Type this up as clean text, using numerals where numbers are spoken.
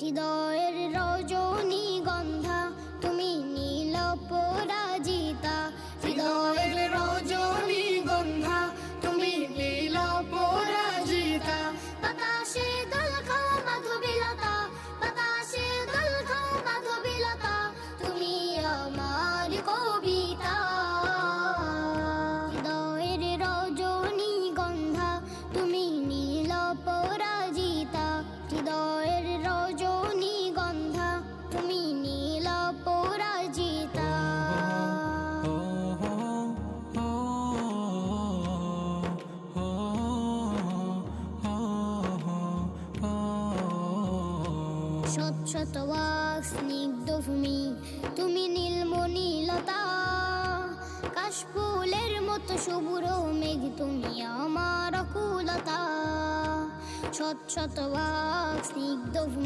হৃদয়ের রজনীগন্ধা তুমি নীল পরাজিতা, হৃদয়ের রজনীগন্ধা তুমি নীল পরাজিতা। বাতাসে দোল খাও মাধবীলতা, বাতাসে দোল খাও মাধবীলতা, তুমি আমার কবিতা। হৃদয়ের রজনীগন্ধা তুমি নীল পরাজিতা, হৃদয়ের রজনীগন্ধা তুমি নীল পরাজিতা। শত শত ওয়াক স্নিগ্ধ ভূমি তুমি নীলমণিলতা, কাশফুলের মতো শুভ্র মেঘ তুমি আমার অকুলতা। শত শত ওয়াক স্নিগ্ধ ভূমি